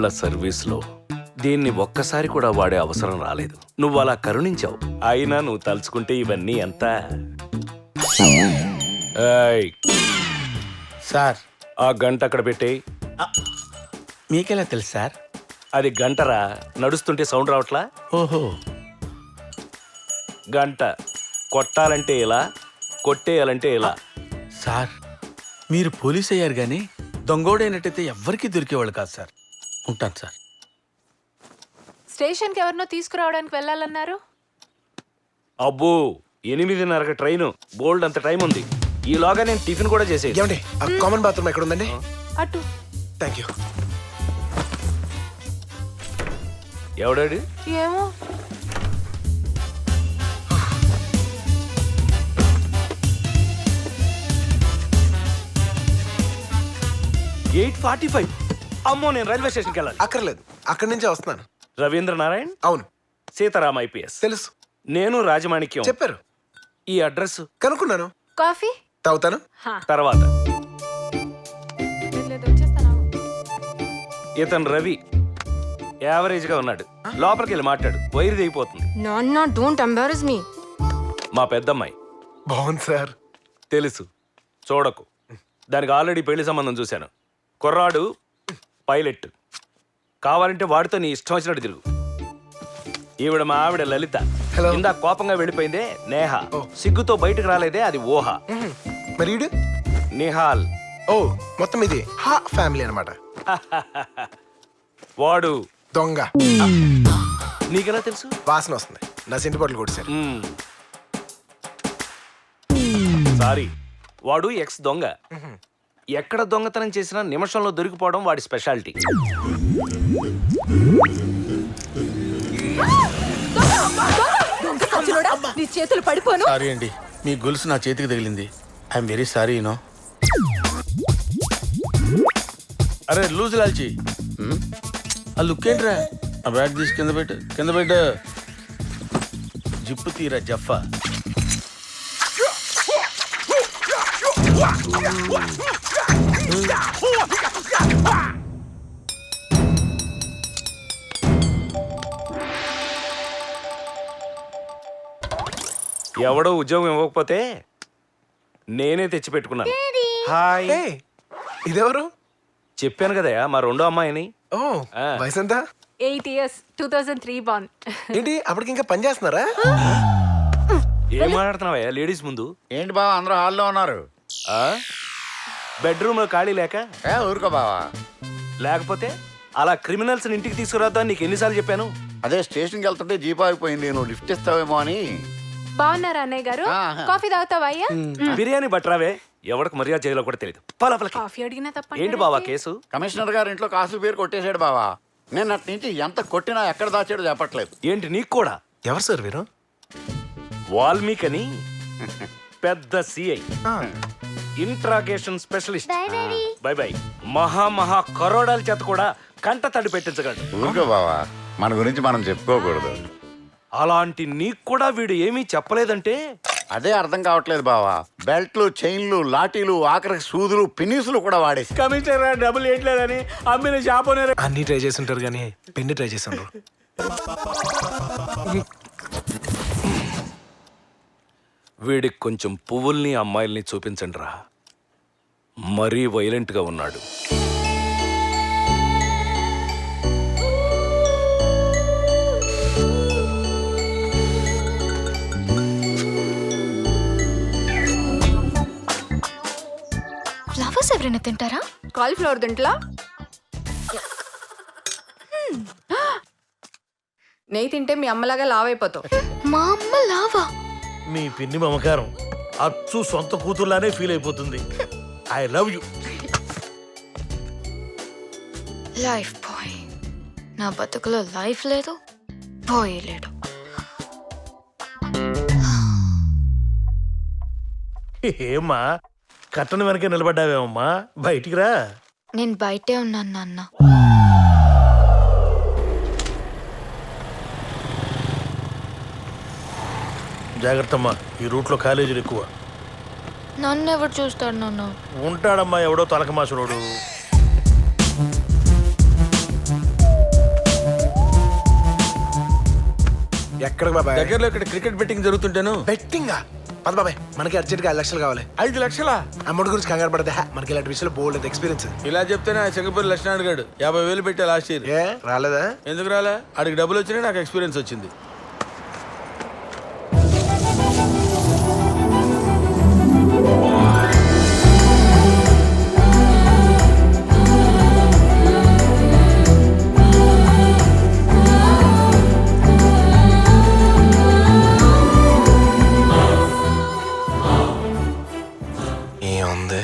ఇన్నేళ్ల సర్వీస్లో దీన్ని ఒక్కసారి కూడా వాడే అవసరం రాలేదు. నువ్వు అలా కరుణించావు. అయినా నువ్వు తలుచుకుంటే ఇవన్నీ ఎంత. ఏయ్, సార్ ఆ గంట అక్కడ పెట్టేయ్. మీకెలా తెలుసు సార్? అది గంటరా, నడుస్తుంటే సౌండ్ రావట్లా? ఓహో. గంట కొట్టాలంటే ఇలా, కొట్టేయాలంటే ఇలా. సార్ మీరు పోలీస్ అయ్యారు కానీ దొంగోడైనట్టయితే ఎవ్వరికీ దొరికేవాళ్ళు కాదు సార్. ఉంటాను సార్. స్టేషన్కి ఎవరినో తీసుకురావడానికి వెళ్ళాలన్నారు. అబ్బో, 8:30కి ట్రైను. బోల్డ్ అంత టైం ఉంది. ఈలోగా నేను టిఫిన్ కూడా చేసేది. ఏమండి ఆ కామన్ బాత్రూమ్ ఎక్కడ ఉందండి? అటు థ్యాంక్ యూ. ఎవడాడు? ఏమో. $8:45. అమ్మో, నేను రైల్వే స్టేషన్కి వెళ్ళాలి. అక్కర్లేదు, అక్కడి నుంచే వస్తున్నాను. రవీంద్ర నారాయణ్, అవును సీతారాం ఐపీఎస్. తెలుసు, నేను రాజమాణిక్యం. చెప్పారు. ఈ అడ్రస్ కనుక్కున్నాను. కాఫీ తాగుతాను. తర్వాత. లేదు, వచ్చేస్తాను. ఇతను రవి, యావరేజ్ గా ఉన్నాడు. లోపలికి వెళ్ళి మాట్లాడు, వైరు దిగిపోతుంది. నాన్న, డోంట్ ఎంబారస్ మీ. మా పెద్దమ్మాయి. బాగుంది సార్. తెలుసు, చూడకు. దానికి ఆల్రెడీ పెళ్లి సంబంధం చూశాను. కుర్రాడు పైలట్. కావాలంటే వాడితో నీ ఇష్టం వచ్చినట్టు తిరుగు. ఈవిడ మా ఆవిడ లలిత. హలో. ఇందా కోపంగా వెళ్ళిపోయిందే నేహ. సిగ్గుతో బయటకు రాలేదే, అది ఊహ. మరి ఈడు? నిహాల్. ఓ, మొత్తం ఇది హా ఫ్యామిలీ అన్నమాట. వాడు దొంగ. నీకెలా తెలుసు? వాసన వస్తుంది. నా సింటి బాటిల్ కొట్టేశారు. సారీ, వాడు ఎక్స్ దొంగ. ఎక్కడ దొంగతనం చేసినా నిమిషంలో దొరికిపోవడం వాడి స్పెషాలిటీ. నీ చేతులు పడిపోను. సారీ అండి, మీ గొలుసు నా చేతికి తగిలింది. I'm very sorry you know. అరే లూజ్ లాల్చి, ఆ లుక్ ఏంట్రా? ఆ బ్యాగ్ తీసి కింద పెట్టు, కింద పెట్టు. జిప్పు తీరా జఫా. ఎవడో ఉద్యోగం ఇవ్వకపోతే నేనే తెచ్చి పెట్టుకున్నాను. హాయ్. ఏ, ఇదెవరు? చెప్పాను కదయా, మా రెండో అమ్మాయిని. ఓ, ఆ. వయసు ఎంత? 8 years, 2003 born. ఏంటి అప్పటికి ఇంకా పని చేస్తున్నారా? ఏం మాట్లాడుతున్నావయ్యా లేడీస్ ముందు? ఏంటి బావా అందరూ హాల్లో ఉన్నారు? బెడ్రూమ్ లో ఖాళీ లేక? ఊరుకో బావా. లేకపోతే అలా క్రిమినల్స్ ఇంటికి తీసుకురాద్దా నీకు ఎన్నిసార్లు చెప్పాను? అదే స్టేషన్కి వెళ్తుంటే జీప్ ఆగిపోయింది, నువ్వు లిఫ్ట్ ఇస్తావేమో అని. బాగున్నారా అన్నయ్య గారు? ఆహా. కాఫీ తాగుతావా అయ్యా? బిర్యానీ బట్రావే. ఎవరికి మర్యాద చేయాలో కూడా తెలియదు. కాఫీ అడిగినా తప్ప ఏంటి బావా కేసు? కమిషనర్ గారి ఇంట్లో కాసు పేరు కొట్టేశాడు బావా. నేను అటు నుంచి ఎంత కొట్టినా ఎక్కడ దాచాడో చెప్పట్లేదు. ఏంటి నీకు కూడా? ఎవరు సార్ వీరు? వాల్మీకి అని పెద్ద CI, interrogation specialist. By by. మహా కరోడాల చేత కూడా కంట తడి పెట్టించగలడు. ఊరుకో బావా, మన గురించి మనం చెప్పుకోకూడదు. అలాంటి నీకు కూడా వీడు ఏమీ చెప్పలేదంటే? అదే అర్థం కావట్లేదు బావా. బెల్ట్లు, చైన్లు, లాఠీలు, ఆఖరికి సూదులు, పినీసులు కూడా వాడేసి. కమిషనర్ డబ్బులు ఏంట్లేదని అమ్మిన షాప్ ఓనర్. అన్ని ట్రై చేసి ఉంటారు కానీ పెన్ని ట్రై చేసి ఉండరు. వీడికి కొంచెం పువ్వుల్ని అమ్మాయిల్ని చూపించండి రా. మరీ వైలెంట్ గా ఉన్నాడు. ఫ్లవర్స్ ఎవరైనా తింటారా? కాలీఫ్లవర్ తింటలా? నెయ్యి తింటే మీ అమ్మలాగా లావైపోతావు. మా అమ్మ లావా? మీ పిన్ని మమకారం అచ్చు సొంత కూతుర్లానే ఫీల్ అయిపోతుంది. I love you. Life boy. నా బతుకులో లైఫ్ లేదు, బాయ్ లేడు. ఏమ్మా కట్టన వెనక నిలబడ్డావేమమ్మా, బయటికి రా. నేను బయటే ఉన్నాను నాన్న. జాగ్రత్తమ్మా, ఈ రూట్లో కాలేజీలు ఎక్కువ. నన్ను ఎవరు చూస్తాడు నాన్న? ఉంటాడమ్మా ఎవడో తలకమాసురోడు. ఎక్కడికి బాబాయ్? దగ్గరలో ఇక్కడ క్రికెట్ బెట్టింగ్ జరుగుతుంటేను. బెట్టింగా? పద బాబాయ్, మనకి అర్జెంట్గా 5 లక్షలు కావాలి. 5 లక్షలా? అమౌంట్ గురించి కంగారు పడదే, మనకి ఇలాంటి విషయంలో బోల్డ్ ఎక్స్పీరియన్స్. ఇలా చెప్తేనే ఆ చెంగపల్లి లక్ష్మణ్ అడిగాడు 50,000 పెట్టా లాస్ట్ ఇయర్. ఏ రాలేదా? ఎందుకు రాలే? ఆడికి డబ్బులు వచ్చినాయి, నాకు ఎక్స్పీరియన్స్ వచ్చింది. ఏముంది?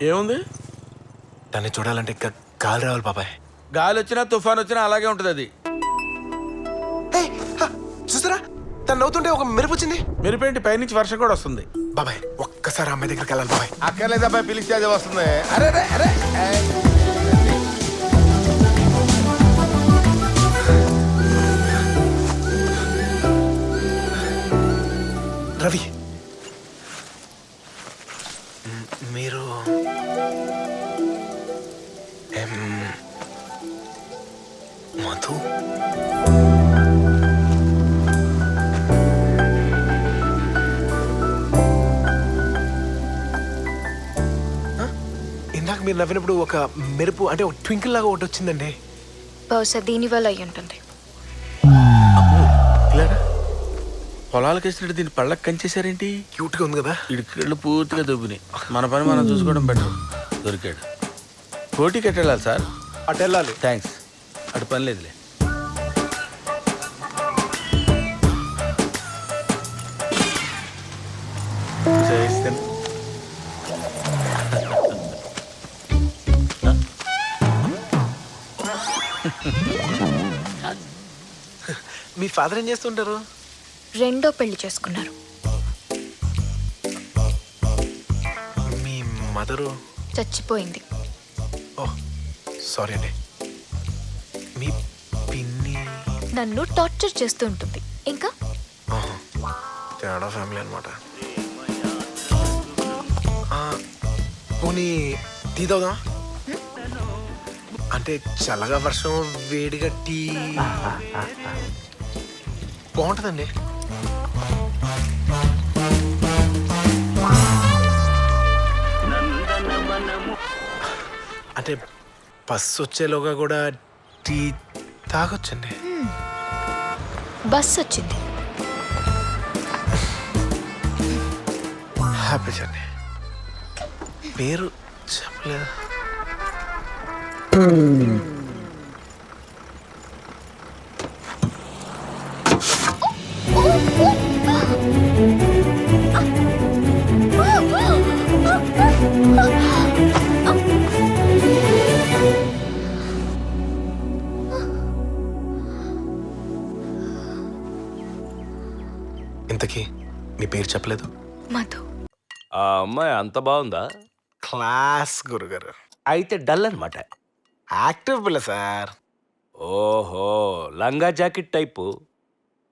ఏముంది? దాన్ని చూడాలంటే ఇంకా గాలి రావాలి బాబాయ్. గాలి వచ్చినా తుఫాన్ వచ్చినా అలాగే ఉంటది అది. చూసారా, తను నవ్వుతుంటే ఒక మెరుపు వచ్చింది. మెరుపేంటి, పైనుంచి వర్షం కూడా వస్తుంది. బాబాయ్ ఒక్కసారి అమ్మాయి దగ్గరికి వెళ్ళాలి బాబాయ్. అక్కర్లేదు అబ్బాయి, పిలిస్తే అది వస్తుంది. అరే అరే అరే రవి, మీరు మధు? ఇందాక మీరు నవ్వినప్పుడు ఒక మెరుపు అంటే ఒక ట్వింకిల్ లాగా ఒకటి వచ్చిందండి. బహుశా దీనివల్ల అయి ఉంటుంది. ఇలారా పొలాలకు వేసినట్టు దీన్ని పళ్ళకి కంచేశారేంటి? క్యూట్ గా ఉంది కదా. ఇడికళ్ళు పూర్తిగా దొబ్బినాయి. మన పని మనం చూసుకోవడం బెటర్. దొరికాడు. కోటికి ఎట్టెళ్ళాలి సార్? అటు వెళ్ళాలి. థ్యాంక్స్, అటు పని లేదులే. చేస్తాను. మీ ఫాదర్ ఏం చేస్తుంటారు? రెండో పెళ్లి చేసుకున్నారు. మీ మదరు? చచ్చిపోయింది. ఓ సారీ అండి. మీ పిన్ని? నన్ను టార్చర్ చేస్తూ ఉంటుంది. ఇంకా తేడా ఫ్యామిలీ అనమాట. పోనీ టీ తాగుదామా? అంటే చల్లగా వర్షం వేడిగా టీ బాగుంటుందండి. అంటే బస్సు వచ్చేలోగా కూడా టీ తాగొచ్చండి. బస్ వచ్చింది. Happy journey. పేరు చెప్పలేదు. ఇంతకీ నీ పేరు చెప్పలేదు? మధు. ఆ అమ్మాయి అంత బాగుందా? క్లాస్ గురుగారు. అయితే డల్ అనమాట. యాక్టివ్ పిల్ల సార్. ఓహో, లంగా జాకెట్ టైపు.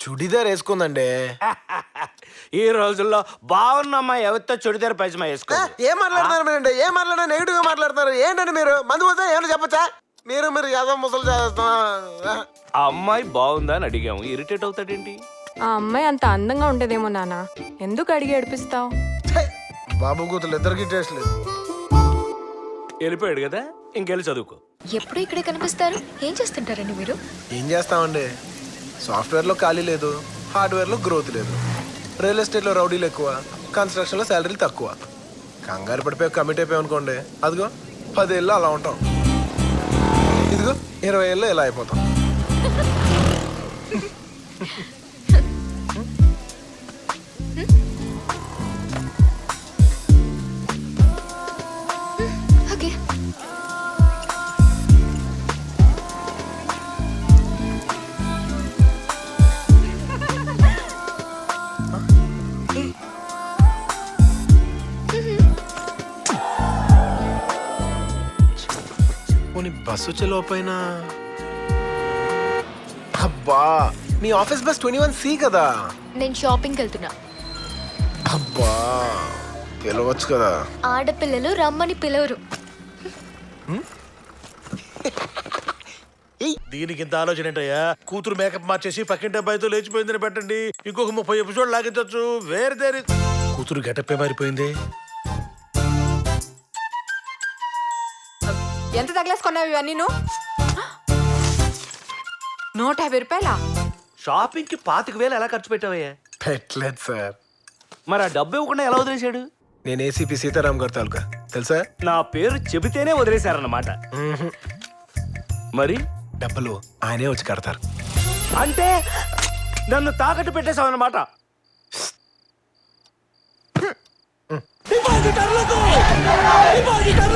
చుడిదార్ వేసుకుందండి. ఈ రోజుల్లో బాగున్న అమ్మాయి ఎవరితో చుడిదార్ పైజమా వేసుకో. ఏం మాట్లాడుతున్నారు మీరండి? ఏం మాట్లాడినా నెగిటివ్ గా మాట్లాడుతున్నారు ఏంటండి మీరు? మందు పోతే ఏమైనా చెప్పచ్చా? మీరు ఏదో ముసలు చేస్తున్నా. ఆ అమ్మాయి బాగుందా అని అడిగాము, ఇరిటేట్ అవుతాడేంటి? ఆ అమ్మాయి అంత అందంగా ఉండదేమో నాన్న, ఎందుకు అడిగి ఏడిపిస్తావు? బాబు కూతురు ఇద్దరికి టేస్ట్ లేదు. వెళ్ళిపోయాడు కదా, ఇంకెళ్ళి చదువుకో. ఎప్పుడు ఇక్కడే కనిపిస్తారు? ఏం చేస్తుంటారండి మీరు? ఏం చేస్తామండి, సాఫ్ట్వేర్లో ఖాళీ లేదు, హార్డ్వేర్లో గ్రోత్ లేదు, రియల్ ఎస్టేట్లో రౌడీలు ఎక్కువ, కన్స్ట్రక్షన్లో శాలరీలు తక్కువ. కంగారు పడిపోయి కమిట్ అయిపోయాం అనుకోండి, అదిగో 10 ఏళ్ళు అలా ఉంటాం, ఇదిగో 20 ఏళ్ళు ఇలా అయిపోతాం. ఓకే. పోనీ బస్సు వచ్చే లోపైన. అబ్బా, మీ ఆఫీస్ బస్ 21C కదా? నేను షాపింగ్కి వెళ్తున్నా. అబ్బా, పిలవచ్చు కదా. ఆడపిల్లలు రమ్మని పిలవరు. దీనికి ఇంత ఆలోచన ఏంటయ్యా? కూతురు మేకప్ మార్చేసి పక్కింటి అబ్బాయితో లేచిపోయిందని పెట్టండి, ఇంకొక 30 ఎపిసోడ్ లాగించవచ్చు. వేరే దేని కూతురు గెటప్పే మారిపోయింది. ఎంత తగిలేసుకున్నావు ఇవన్నీ నువ్వు? 150 రూపాయలా? షాపింగ్ కి 25,000 ఎలా ఖర్చు పెట్టావయ్యా? పెట్టలేదు సార్. మరి ఆ డబ్బు ఇవ్వకుండా ఎలా వదిలేశాడు? నేను ఏసీపీ సీతారాం గారి తాలూకా తెలుసా? నా పేరు చెబితేనే వదిలేశారన్నమాట. మరి డబ్బులు ఆయనే వచ్చి కడతారు. అంటే నన్ను తాకట్టు పెట్టేశావు అన్నమాట.